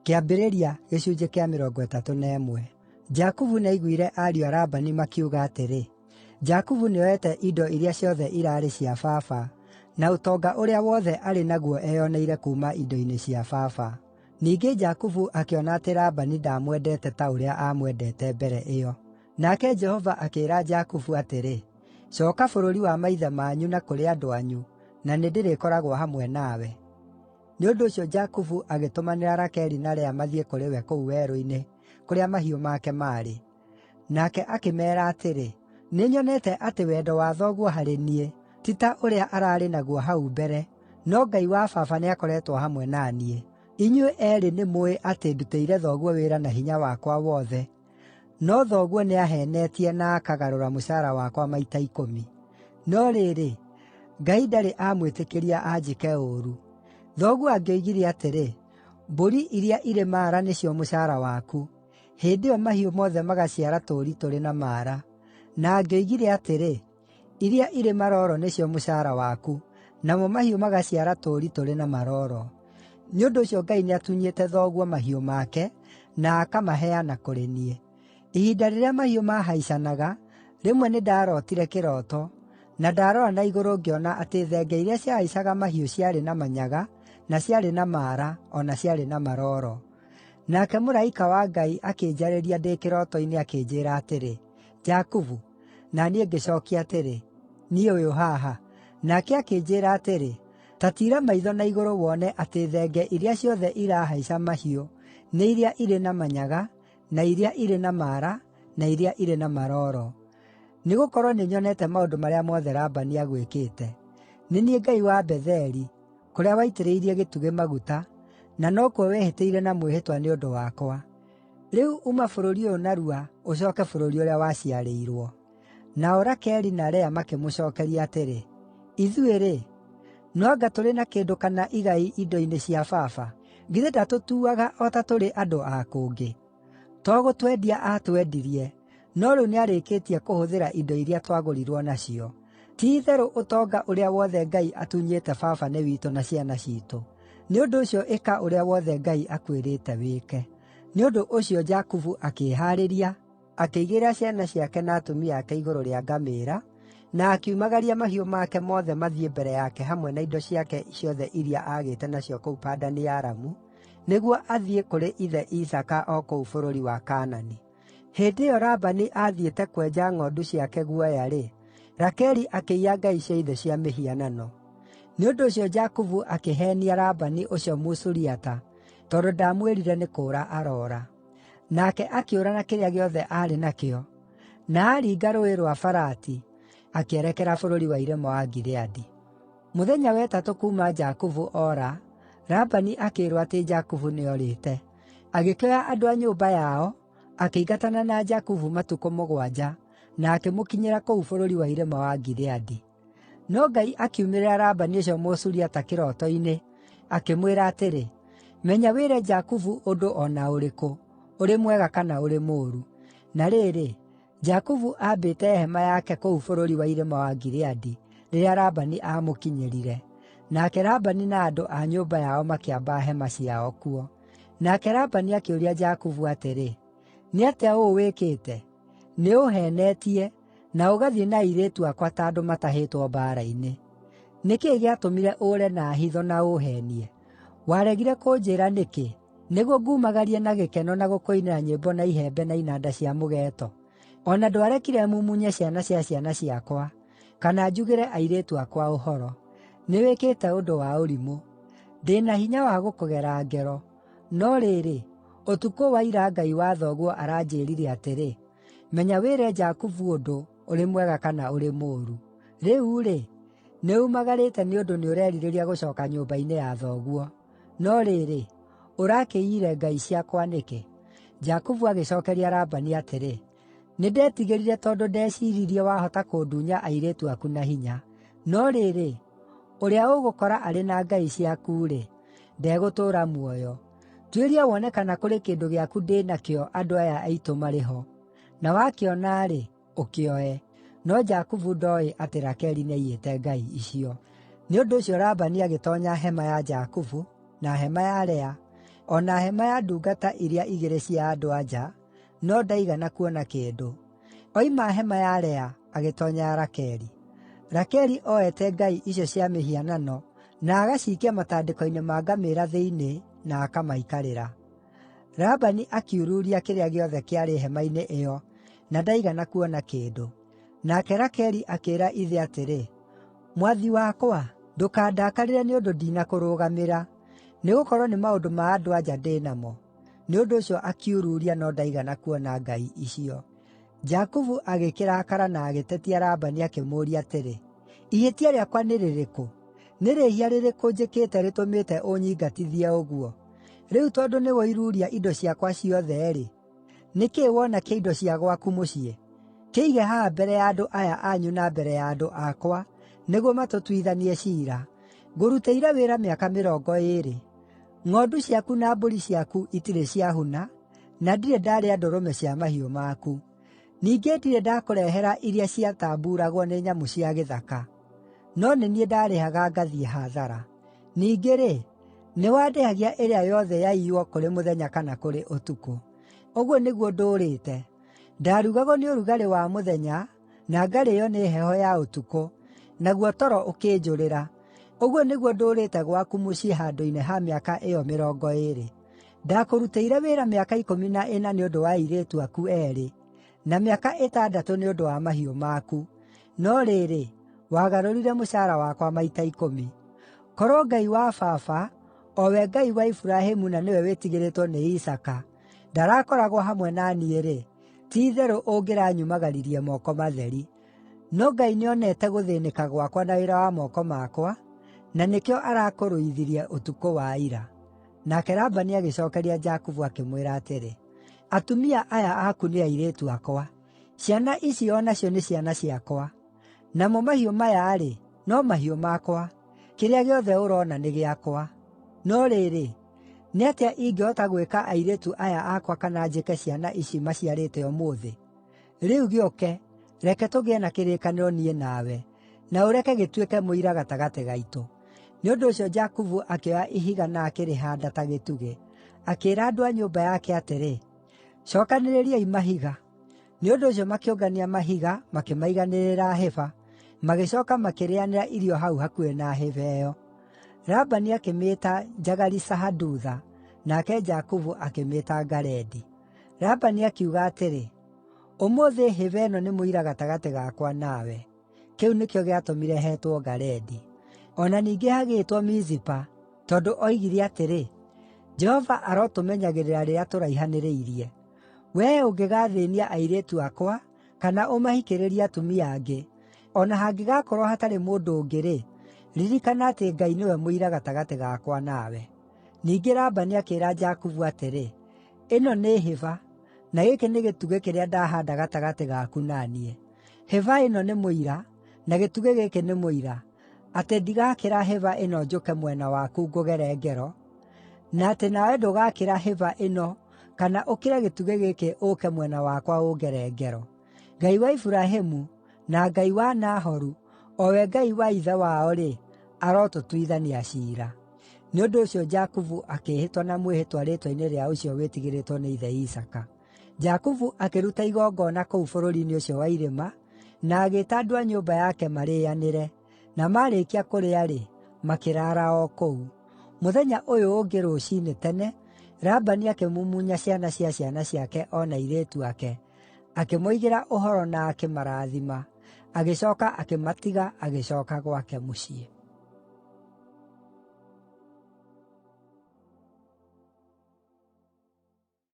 Kĩambĩrĩria gĩcunjĩ kĩa 31. Jakubu nĩaiguire ariũ a Labani makiuga atĩrĩ, “Jakubu nĩoete indo iria ciothe irarĩ cia baba, na ũtonga ũrĩa wothe arĩ naguo eyoneire kuuma indo-inĩ cia baba.” Ningĩ Jakubu akĩona atĩ Labani ndaamwendete ta ũrĩa aamwendete mbere ĩyo. Nake Jehova akĩĩra Jakubu atĩrĩ, “Cooka bũrũri wa maithe manyu na kũrĩ andũ anyu, na nĩndĩrĩkoragwo hamwe nawe.” Nĩ ũndũ ũcio Jakubu agĩtũmanĩra Rakeli na Lea mathiĩ kũrĩ we kũu werũ-inĩ, kũrĩa mahiũ make maarĩ. Nake akĩmeera atĩrĩ, “Nĩnyonete atĩ wendo wa thoguo harĩ niĩ ti ta ũrĩa ararĩ naguo hau mbere, no Ngai wa baba nĩakoretwo hamwe na niĩ. Inyuĩ eerĩ nĩmũũĩ atĩ ndutĩire thoguo wĩra na hinya wakwa wothe, no thoguo nĩaheenetie na akagarũra mũcaara wakwa maita 10. No rĩrĩ, Ngai ndarĩ amwĩtĩkĩria anjĩke ũũru. Thoguo angĩoigire atĩrĩ, ‘Mbũri iria irĩ maara nĩcio mũcaara waku,’ hĩndĩ ĩyo mahiũ mothe magaciara tũũri tũrĩ na maara. Na angĩoigire atĩrĩ, ‘Iria irĩ maroro nĩcio mũcaara waku,’ namo mahiũ magaciara tũũri tũrĩ na maroro. Nĩ ũndũ ũcio Ngai nĩatunyĩte thoguo mahiũ make, na akamaheana kũrĩ niĩ. Ihinda rĩrĩa mahiũ maahaicanaga, rĩmwe nĩndarootire kĩroto, na ndarora na igũrũ ngĩona atĩ thenge iria ciahaicaga mahiũ ciarĩ na manyaga, na ciarĩ na maara, o na ciarĩ na maroro. Nake mũraika wa Ngai akĩnjarĩria ndĩ kĩroto-inĩ akĩnjĩĩra atĩrĩ, ‘Jakubu,’ na niĩ ngĩcookia atĩrĩ, ‘Niĩ ũyũ haha.’ Nake akĩnjĩĩra atĩrĩ, ‘Ta tiira maitho na igũrũ wone atĩ thenge iria ciothe irahaica mahiũ nĩ iria irĩ na manyaga, na iria irĩ na maara, na iria irĩ na maroro. Nĩgũkorwo nĩnyonete maũndũ marĩa mothe Labani agwĩkĩte. Nĩ niĩ Ngai wa Betheli, kũrĩa waitĩrĩirie gĩtugĩ maguta, na nokuo wehĩtĩire na mwĩhĩtwa nĩ ũndũ wakwa. Rĩu uma bũrũri ũyũ narua ũcooke bũrũri ũrĩa waciarĩirwo.” Nao Rakeli na Lea makĩmũcookeria atĩrĩ, “Ithuĩ-rĩ, no anga tũrĩ na kĩndũ kana igai indo-inĩ cia baba? Githĩ ndatũtuaga o ta tũrĩ andũ a kũngĩ? To gũtwendia aatwendirie, no rĩu nĩarĩkĩtie kũhũthĩra indo iria twagũrirwo nacio. Ti-itherũ ũtonga ũrĩa wothe Ngai atunyĩte baba nĩ witũ na ciana ciitũ. Nĩ ũndũ ũcio ĩka ũrĩa wothe Ngai akwĩrĩte wĩke.” Nĩ ũndũ ũcio Jakubu akĩĩhaarĩria, akĩigĩrĩra ciana ciake na atumia ake igũrũ rĩa ngamĩĩra, na akiumagaria mahiũ make mothe mathiĩ mbere yake hamwe na indo ciake ciothe iria aagĩte nacio kũu Padani-Aramu, nĩguo athiĩ kũrĩ ithe Isaaka o kũu bũrũri wa Kaanani. Hĩndĩ ĩyo Labani aathiĩte kwenja ng'ondu ciake guoya-rĩ, Rakeli akĩiya ngai cia ithe cia mĩhianano. Nĩ ũndũ ũcio Jakubu akĩheenia Labani ũcio Mũsuriata, tondũ ndamwĩrire nĩ kũũra aroora. Nake akĩũra na kĩrĩa gĩothe aarĩ nakĩo, na aaringa Rũũĩ rwa Farati, akĩerekera bũrũri wa irĩma wa Gileadi. Mũthenya wa ĩtatũ kuuma Jakubu oora, Labani akĩĩrwo atĩ Jakubu nĩorĩte. Agĩkĩoya andũ a nyũmba yao, akĩingatana na Jakubu matukũ 7, na akĩmũkinyĩra kũu bũrũri wa irĩma wa Gileadi. No Ngai akiumĩrĩra Labani ũcio Mũsuriata kĩroto-inĩ, akĩmwĩra atĩrĩ, “Menya wĩre Jakubu ũndũ o na ũrĩkũ, ũrĩ mwega kana ũrĩ mũũru.” Na rĩrĩ, Jakubu aambĩte hema yake kũu bũrũri wa irĩma wa Gileadi rĩrĩa Labani aamũkinyĩrire, nake Labani na andũ a nyũmba yao makĩamba hema ciao kuo. Nake Labani akĩũria Jakubu atĩrĩ, “Nĩ atĩa ũũ wĩkĩte? Nĩũũheenetie, na ũgathiĩ na airĩtu akwa ta andũ matahĩtwo mbaara-inĩ. Nĩ kĩĩ gĩatũmire ũũre na hitho na ũũheenie? Waregire kũnjĩĩra nĩkĩ, nĩguo ngumagarie na gĩkeno na gũkũinĩra nyĩmbo na ihembe na inanda cia mũgeeto? O na ndwarekire mumunye ciana cia ciana ciakwa, kana njugĩre airĩtu akwa ũhoro. Nĩwĩkĩte ũndũ wa ũrimũ. Ndĩ na hinya wa gũkũgera ngero, no rĩrĩ, ũtukũ wa ira Ngai wa thoguo aranjĩĩrire atĩrĩ, ‘Menya wĩre Jakubu ũndũ, ũrĩ mwega kana ũrĩ mũũru.’ Rĩu-rĩ, nĩumagarĩte nĩ ũndũ nĩũrerirĩria gũcooka nyũmba-inĩ ya thoguo. No rĩrĩ, ũrakĩiyire ngai ciakwa nĩkĩ?” Jakubu agĩcookeria Labani atĩrĩ, “Nĩndetigĩrire tondũ ndeciiririe wahota kũndunya airĩtu aku na hinya. No rĩrĩ, ũrĩa ũgũkora arĩ na ngai ciaku-rĩ, ndegũtũũra muoyo. Tuĩria wone kana kũrĩ kĩndũ gĩaku ndĩ nakĩo andũ aya aitũ marĩ ho, na wakĩona-rĩ, ũkĩoe.” No Jakubu ndooĩ atĩ Rakeli nĩaiyĩte ngai icio. Nĩ ũndũ ũcio Labani agĩtoonya hema ya Jakubu, na hema ya Lea, o na hema ya ndungata iria igĩrĩ cia andũ-a-nja, no ndaigana kuona kĩndũ. Oima hema ya Lea, agĩtoonya ya Rakeli. Rakeli oete ngai icio cia mĩhianano, na agaciikia matandĩko-inĩ ma ngamĩĩra thĩinĩ, na akamaikarĩra. Labani akiururia kĩrĩa gĩothe kĩarĩ hema-inĩ ĩyo, na ndaigana kuona kĩndũ. Nake Rakeli akĩĩra ithe atĩrĩ, "Mwathi wakwa, ndũkandakarĩre nĩ ũndũ ndinakũrũgamĩra, nĩgũkorwo nĩ maũndũ ma andũ-a-nja ndĩ namo." Nĩ ũndũ ũcio akiururia no ndaigana kuona ngai icio. Jakubu agĩkĩrakara na agĩtetia Labani akĩmũũria atĩrĩ, "Ihĩtia rĩakwa nĩ rĩrĩkũ? Nĩ rĩĩhia rĩrĩkũ njĩkĩte rĩtũmĩte ũnyingatithie ũguo? Rĩu tondũ nĩwoiruria indo ciakwa ciothe-rĩ, nĩ kĩĩ wona kĩa indo cia gwaku mũciĩ? Kĩige haha mbere ya andũ aya anyu na mbere ya andũ akwa, nĩguo matũtuithanie ciira. Ngũrutĩire wĩra mĩaka 20. Ng'ondu ciaku na mbũri ciaku itirĩ ciahuna, na ndirĩ ndarĩa ndũrũme cia mahiũ maku. Ningĩ ndirĩ ndakũrehera iria ciatambuuragwo nĩ nyamũ cia gĩthaka. No nĩ niĩ ndarĩhaga ngathiĩ hathara. Ningĩ-rĩ, nĩwandĩhagia ĩrĩa yothe yaiywo kũrĩ mũthenya kana kũrĩ ũtukũ. Ũguo nĩguo ndũũrĩte. Ndarugagwo nĩ ũrugarĩ wa mũthenya, na ngarĩĩo nĩ heho ya ũtukũ, naguo toro ũkĩnjũrĩra. Ũguo nĩguo ndũũrĩte gwaku mũciĩ handũ-inĩ ha mĩaka ĩyo 20. Ndakũrutĩire wĩra mĩaka 14 nĩ ũndũ wa airĩtu aku eerĩ, na mĩaka 6 nĩ ũndũ wa mahiũ maku. No rĩrĩ, wagarũrire mũcaara wakwa maita 10. Korwo Ngai wa baba, o we Ngai wa Iburahĩmu na nĩwe wĩtigĩrĩtwo nĩ Isaaka, ndarakoragwo hamwe na niĩ-rĩ, ti-itherũ ũngĩranyumagaririe moko matheri. No Ngai nĩonete gũthĩĩnĩka gwakwa na wĩra wa moko makwa, na nĩkĩo arakũrũithirie ũtukũ wa ira." Nake Labani agĩcookeria Jakubu akĩmwĩra atĩrĩ, "Atumia aya aku nĩ airĩtu akwa, ciana ici o nacio nĩ ciana ciakwa, namo mahiũ maya-rĩ, no mahiũ makwa, kĩrĩa gĩothe ũroona nĩ gĩakwa. No rĩrĩ, nĩ atĩa ingĩhota gwĩka airĩtu aya akwa kana njĩke ciana ici maciarĩte ũmũthĩ? Rĩu gĩũke, reke tũgĩe na kĩrĩkanĩro niĩ nawe, na ũreke gĩtuĩke mũira gatagatĩ gaitũ." Nĩ ũndũ ũcio Jakubu akĩoya ihiga na akĩrĩhaanda ta gĩtugĩ. Akĩĩra andũ a nyũmba yake atĩrĩ, "Cookanĩrĩriai mahiga." Nĩ ũndũ ũcio makĩũngania mahiga makĩmaiganĩrĩra hĩba, magĩcooka makĩrĩanĩra irio hau hakuhĩ na hĩba ĩyo. Labani akĩmĩĩta Jagari-Sahadutha, nake Jakubu akĩmĩĩta Galedi. Labani akiuga atĩrĩ, "Ũmũthĩ hĩba ĩno nĩ mũira gatagatĩ gakwa nawe." Kĩu nĩkĩo gĩatũmire heetwo Galedi. O na ningĩ hagĩĩtwo Mizipa, tondũ oigire atĩrĩ, "Jehova arotũmenyagĩrĩra rĩrĩa tũraihanĩrĩirie. Wee ũngĩgathĩĩnia airĩtu akwa, kana ũmahikĩrĩrie atumia angĩ, o na hangĩgakorwo hatarĩ mũndũ ũngĩ-rĩ, ririkana atĩ Ngai nĩwe mũira gatagatĩ gakwa nawe." Ningĩ Labani akĩĩra Jakubu atĩrĩ, "Ĩno nĩ hĩba, na gĩkĩ nĩ gĩtugĩ kĩrĩa ndahaanda gatagatĩ gaku na niĩ. Hĩba ĩno nĩ mũira, na gĩtugĩ gĩkĩ nĩ mũira, atĩ ndigakĩra hĩba ĩno njũke mwena waku ngũgere ngero, na atĩ nawe ndũgakĩra hĩba ĩno kana ũkĩre gĩtugĩ gĩkĩ ũũke mwena wakwa ũngere ngero. Ngai wa Iburahĩmu, na Ngai wa Nahoru, o we Ngai wa ithe wao-rĩ, arotũtuithania ciira." Nĩ ũndũ ũcio Jakubu akĩĩhĩtwa na mwĩhĩtwa rĩĩtwa-inĩ rĩa ũcio wĩtigĩrĩtwo nĩ ithe Isaaka. Jakubu akĩruta igongona kũu bũrũri-inĩ ũcio wa irĩma, na agĩĩta andũ a nyũmba yake marĩĩanĩre, na maarĩkia kũrĩa-rĩ, makĩraara o kũu. Mũthenya ũyũ ũngĩ rũciinĩ tene, Labani akĩmumunya ciana cia ciana ciake o na airĩtu ake, akĩmoigĩra ũhoro na akĩmarathima. Agĩcooka akĩmatiga agĩcooka gwake mũciĩ.